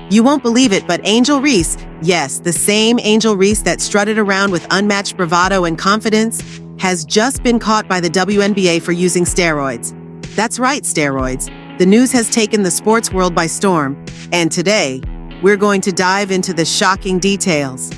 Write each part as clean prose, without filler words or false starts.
You won't believe it, but Angel Reese, yes, the same Angel Reese that strutted around with unmatched bravado and confidence, has just been caught by the WNBA for using steroids. That's right, steroids. The news has taken the sports world by storm, and today, we're going to dive into the shocking details.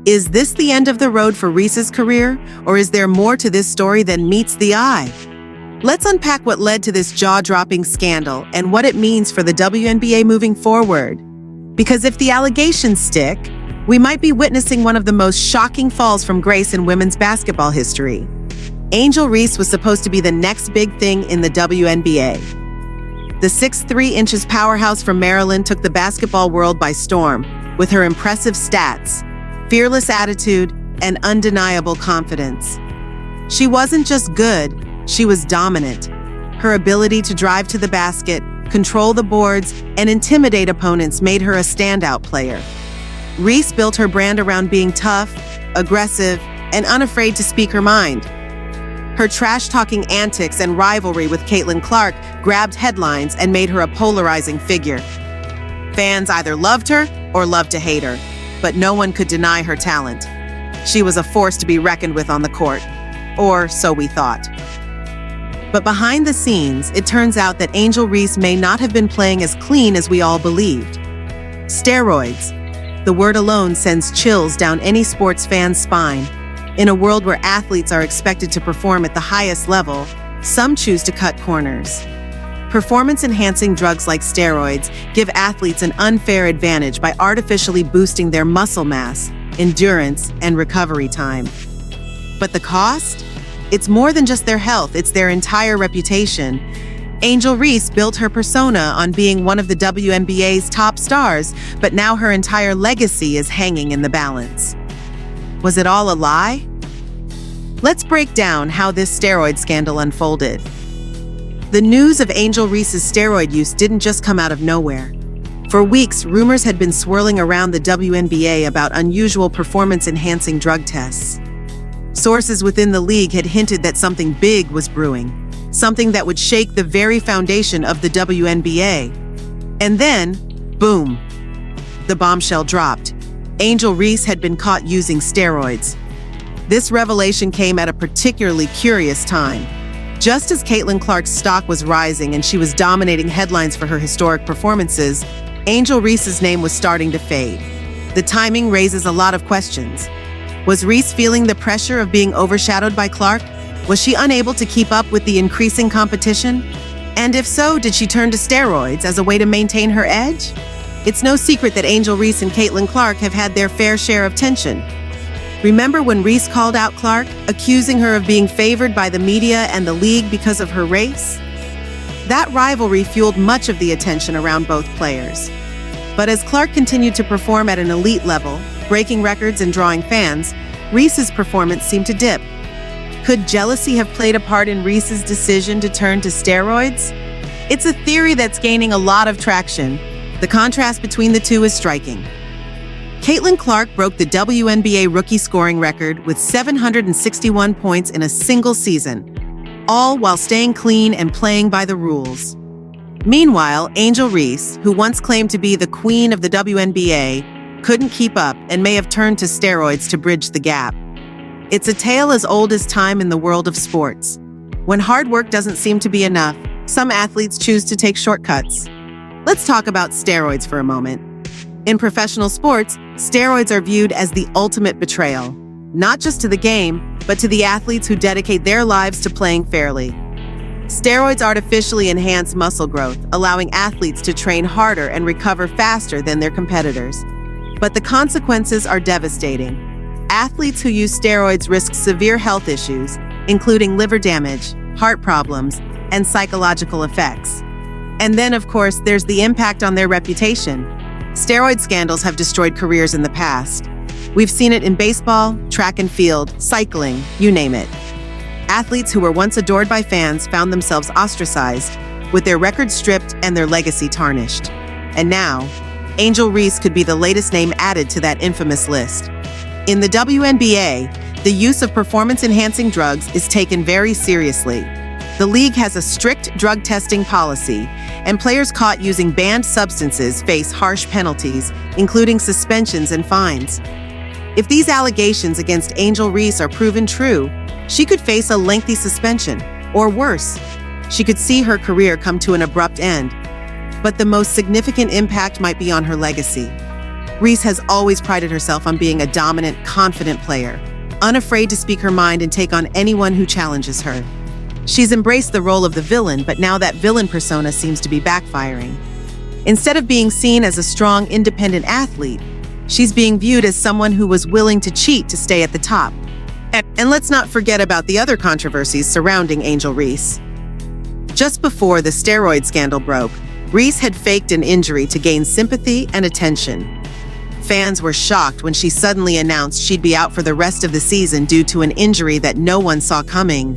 Is this the end of the road for Reese's career, or is there more to this story than meets the eye? Let's unpack what led to this jaw-dropping scandal and what it means for the WNBA moving forward. Because if the allegations stick, we might be witnessing one of the most shocking falls from grace in women's basketball history. Angel Reese was supposed to be the next big thing in the WNBA. The 6'3" powerhouse from Maryland took the basketball world by storm with her impressive stats, fearless attitude, and undeniable confidence. She wasn't just good, she was dominant. Her ability to drive to the basket, control the boards, and intimidate opponents made her a standout player. Reese built her brand around being tough, aggressive, and unafraid to speak her mind. Her trash-talking antics and rivalry with Caitlin Clark grabbed headlines and made her a polarizing figure. Fans either loved her or loved to hate her, but no one could deny her talent. She was a force to be reckoned with on the court, or so we thought. But behind the scenes, it turns out that Angel Reese may not have been playing as clean as we all believed. Steroids. The word alone sends chills down any sports fan's spine. In a world where athletes are expected to perform at the highest level, some choose to cut corners. Performance-enhancing drugs like steroids give athletes an unfair advantage by artificially boosting their muscle mass, endurance, and recovery time. But the cost? It's more than just their health, it's their entire reputation. Angel Reese built her persona on being one of the WNBA's top stars, but now her entire legacy is hanging in the balance. Was it all a lie? Let's break down how this steroid scandal unfolded. The news of Angel Reese's steroid use didn't just come out of nowhere. For weeks, rumors had been swirling around the WNBA about unusual performance-enhancing drug tests. Sources within the league had hinted that something big was brewing, something that would shake the very foundation of the WNBA. And then, boom, the bombshell dropped. Angel Reese had been caught using steroids. This revelation came at a particularly curious time. Just as Caitlin Clark's stock was rising and she was dominating headlines for her historic performances, Angel Reese's name was starting to fade. The timing raises a lot of questions. Was Reese feeling the pressure of being overshadowed by Clark? Was she unable to keep up with the increasing competition? And if so, did she turn to steroids as a way to maintain her edge? It's no secret that Angel Reese and Caitlin Clark have had their fair share of tension. Remember when Reese called out Clark, accusing her of being favored by the media and the league because of her race? That rivalry fueled much of the attention around both players. But as Clark continued to perform at an elite level, breaking records and drawing fans, Reese's performance seemed to dip. Could jealousy have played a part in Reese's decision to turn to steroids? It's a theory that's gaining a lot of traction. The contrast between the two is striking. Caitlin Clark broke the WNBA rookie scoring record with 761 points in a single season, all while staying clean and playing by the rules. Meanwhile, Angel Reese, who once claimed to be the queen of the WNBA, couldn't keep up and may have turned to steroids to bridge the gap. It's a tale as old as time in the world of sports. When hard work doesn't seem to be enough, some athletes choose to take shortcuts. Let's talk about steroids for a moment. In professional sports, steroids are viewed as the ultimate betrayal, not just to the game, but to the athletes who dedicate their lives to playing fairly. Steroids artificially enhance muscle growth, allowing athletes to train harder and recover faster than their competitors. But the consequences are devastating. Athletes who use steroids risk severe health issues, including liver damage, heart problems, and psychological effects. And then, of course, there's the impact on their reputation. Steroid scandals have destroyed careers in the past. We've seen it in baseball, track and field, cycling, you name it. Athletes who were once adored by fans found themselves ostracized, with their records stripped and their legacy tarnished. And now, Angel Reese could be the latest name added to that infamous list. In the WNBA, the use of performance-enhancing drugs is taken very seriously. The league has a strict drug testing policy, and players caught using banned substances face harsh penalties, including suspensions and fines. If these allegations against Angel Reese are proven true, she could face a lengthy suspension, or worse, she could see her career come to an abrupt end. But the most significant impact might be on her legacy. Reese has always prided herself on being a dominant, confident player, unafraid to speak her mind and take on anyone who challenges her. She's embraced the role of the villain, but now that villain persona seems to be backfiring. Instead of being seen as a strong, independent athlete, she's being viewed as someone who was willing to cheat to stay at the top. And let's not forget about the other controversies surrounding Angel Reese. Just before the steroid scandal broke, Reese had faked an injury to gain sympathy and attention. Fans were shocked when she suddenly announced she'd be out for the rest of the season due to an injury that no one saw coming.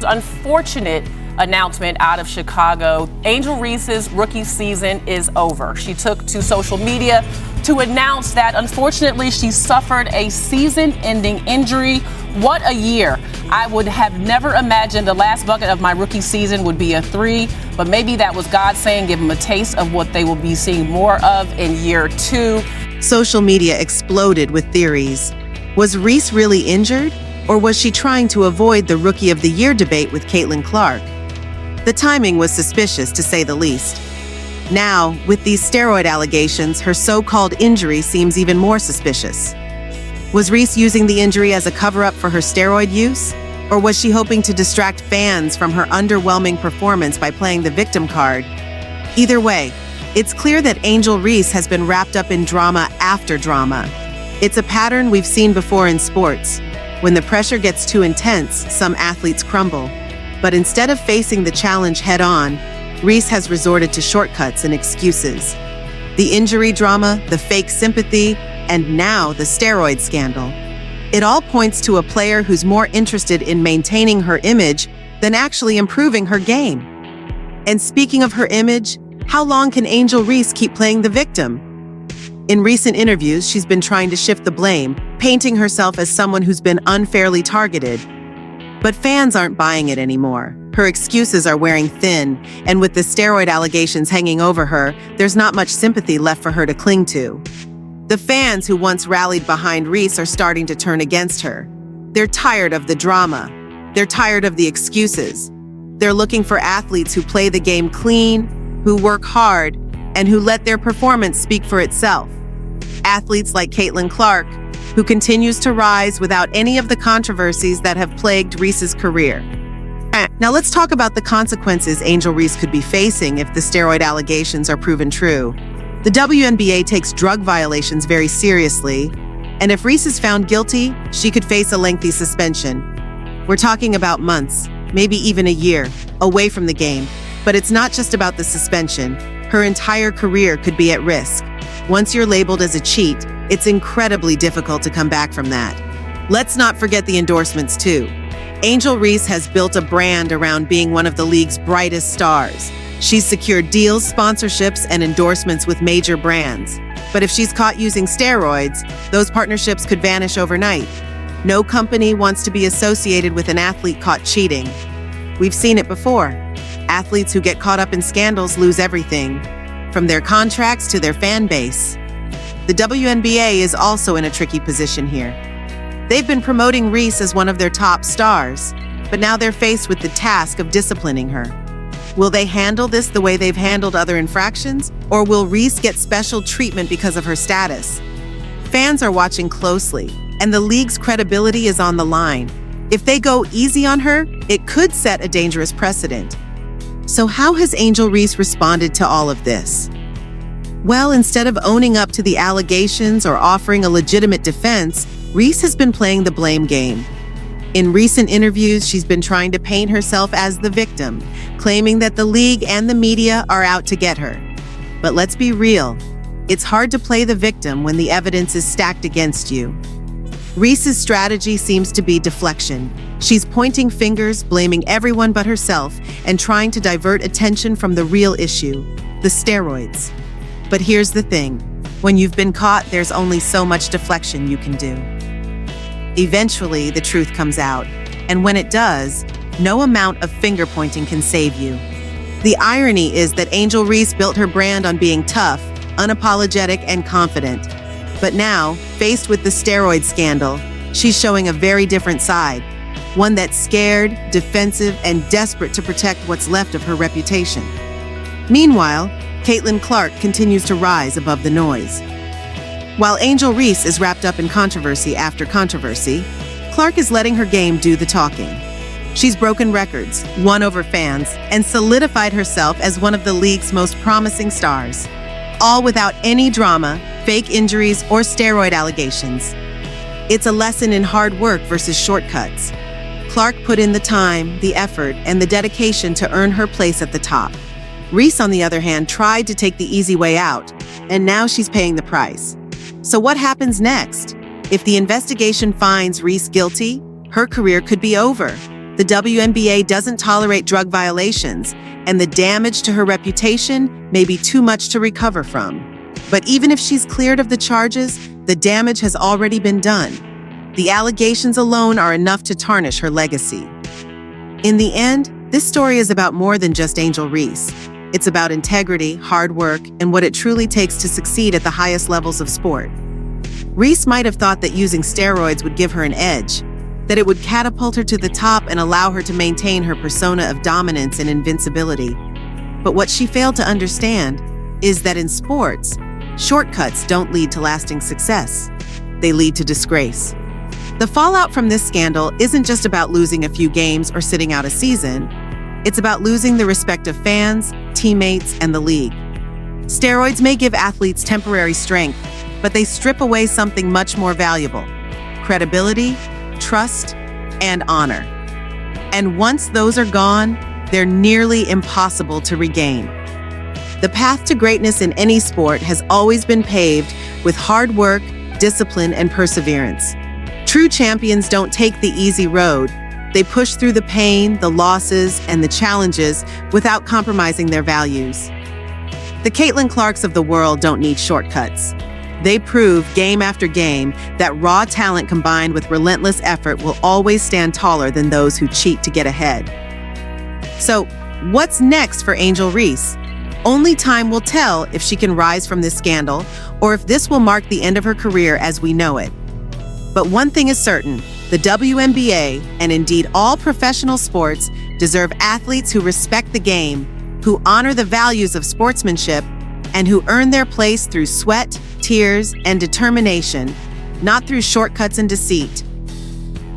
Unfortunate announcement out of Chicago. Angel Reese's rookie season is over. She took to social media to announce that unfortunately she suffered a season-ending injury. What a year. I would have never imagined the last bucket of my rookie season would be a 3, but maybe that was God saying give them a taste of what they will be seeing more of in year 2. Social media exploded with theories. Was Reese really injured? Or was she trying to avoid the Rookie of the Year debate with Caitlin Clark? The timing was suspicious, to say the least. Now, with these steroid allegations, her so-called injury seems even more suspicious. Was Reese using the injury as a cover-up for her steroid use? Or was she hoping to distract fans from her underwhelming performance by playing the victim card? Either way, it's clear that Angel Reese has been wrapped up in drama after drama. It's a pattern we've seen before in sports. When the pressure gets too intense, some athletes crumble. But instead of facing the challenge head-on, Reese has resorted to shortcuts and excuses. The injury drama, the fake sympathy, and now the steroid scandal. It all points to a player who's more interested in maintaining her image than actually improving her game. And speaking of her image, how long can Angel Reese keep playing the victim? In recent interviews, she's been trying to shift the blame, painting herself as someone who's been unfairly targeted. But fans aren't buying it anymore. Her excuses are wearing thin, and with the steroid allegations hanging over her, there's not much sympathy left for her to cling to. The fans who once rallied behind Reese are starting to turn against her. They're tired of the drama. They're tired of the excuses. They're looking for athletes who play the game clean, who work hard, and who let their performance speak for itself. Athletes like Caitlin Clark, who continues to rise without any of the controversies that have plagued Reese's career. Now let's talk about the consequences Angel Reese could be facing if the steroid allegations are proven true. The WNBA takes drug violations very seriously, and if Reese is found guilty, she could face a lengthy suspension. We're talking about months, maybe even a year, away from the game. But it's not just about the suspension. Her entire career could be at risk. Once you're labeled as a cheat, it's incredibly difficult to come back from that. Let's not forget the endorsements too. Angel Reese has built a brand around being one of the league's brightest stars. She's secured deals, sponsorships, and endorsements with major brands. But if she's caught using steroids, those partnerships could vanish overnight. No company wants to be associated with an athlete caught cheating. We've seen it before. Athletes who get caught up in scandals lose everything, from their contracts to their fan base. The WNBA is also in a tricky position here. They've been promoting Reese as one of their top stars, but now they're faced with the task of disciplining her. Will they handle this the way they've handled other infractions, or will Reese get special treatment because of her status? Fans are watching closely, and the league's credibility is on the line. If they go easy on her, it could set a dangerous precedent. So how has Angel Reese responded to all of this? Well, instead of owning up to the allegations or offering a legitimate defense, Reese has been playing the blame game. In recent interviews, she's been trying to paint herself as the victim, claiming that the league and the media are out to get her. But let's be real, it's hard to play the victim when the evidence is stacked against you. Reese's strategy seems to be deflection. She's pointing fingers, blaming everyone but herself, and trying to divert attention from the real issue, the steroids. But here's the thing. When you've been caught, there's only so much deflection you can do. Eventually, the truth comes out, and when it does, no amount of finger-pointing can save you. The irony is that Angel Reese built her brand on being tough, unapologetic, and confident. But now, faced with the steroid scandal, she's showing a very different side. One that's scared, defensive, and desperate to protect what's left of her reputation. Meanwhile, Caitlin Clark continues to rise above the noise. While Angel Reese is wrapped up in controversy after controversy, Clark is letting her game do the talking. She's broken records, won over fans, and solidified herself as one of the league's most promising stars. All without any drama, fake injuries, or steroid allegations. It's a lesson in hard work versus shortcuts. Clark put in the time, the effort, and the dedication to earn her place at the top. Reese, on the other hand, tried to take the easy way out, and now she's paying the price. So what happens next? If the investigation finds Reese guilty, her career could be over. The WNBA doesn't tolerate drug violations, and the damage to her reputation may be too much to recover from. But even if she's cleared of the charges, the damage has already been done. The allegations alone are enough to tarnish her legacy. In the end, this story is about more than just Angel Reese. It's about integrity, hard work, and what it truly takes to succeed at the highest levels of sport. Reese might have thought that using steroids would give her an edge, that it would catapult her to the top and allow her to maintain her persona of dominance and invincibility. But what she failed to understand is that in sports, shortcuts don't lead to lasting success. They lead to disgrace. The fallout from this scandal isn't just about losing a few games or sitting out a season. It's about losing the respect of fans, teammates, and the league. Steroids may give athletes temporary strength, but they strip away something much more valuable: credibility, trust, and honor. And once those are gone, they're nearly impossible to regain. The path to greatness in any sport has always been paved with hard work, discipline, and perseverance. True champions don't take the easy road. They push through the pain, the losses, and the challenges without compromising their values. The Caitlin Clarks of the world don't need shortcuts. They prove game after game that raw talent combined with relentless effort will always stand taller than those who cheat to get ahead. So, what's next for Angel Reese? Only time will tell if she can rise from this scandal or if this will mark the end of her career as we know it. But one thing is certain, the WNBA, and indeed all professional sports, deserve athletes who respect the game, who honor the values of sportsmanship, and who earn their place through sweat, tears, and determination, not through shortcuts and deceit.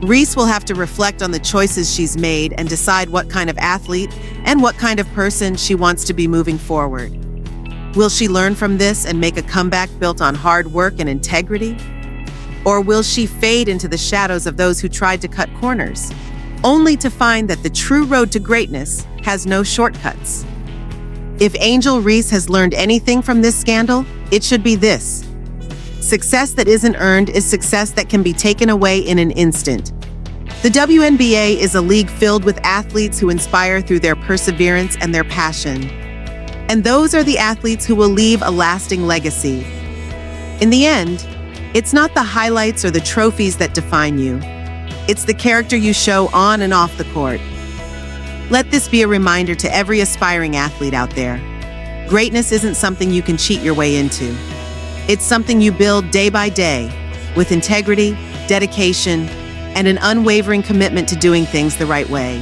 Reese will have to reflect on the choices she's made and decide what kind of athlete and what kind of person she wants to be moving forward. Will she learn from this and make a comeback built on hard work and integrity? Or will she fade into the shadows of those who tried to cut corners, only to find that the true road to greatness has no shortcuts? If Angel Reese has learned anything from this scandal, it should be this: success that isn't earned is success that can be taken away in an instant. The WNBA is a league filled with athletes who inspire through their perseverance and their passion. And those are the athletes who will leave a lasting legacy. In the end, it's not the highlights or the trophies that define you. It's the character you show on and off the court. Let this be a reminder to every aspiring athlete out there. Greatness isn't something you can cheat your way into. It's something you build day by day, with integrity, dedication, and an unwavering commitment to doing things the right way.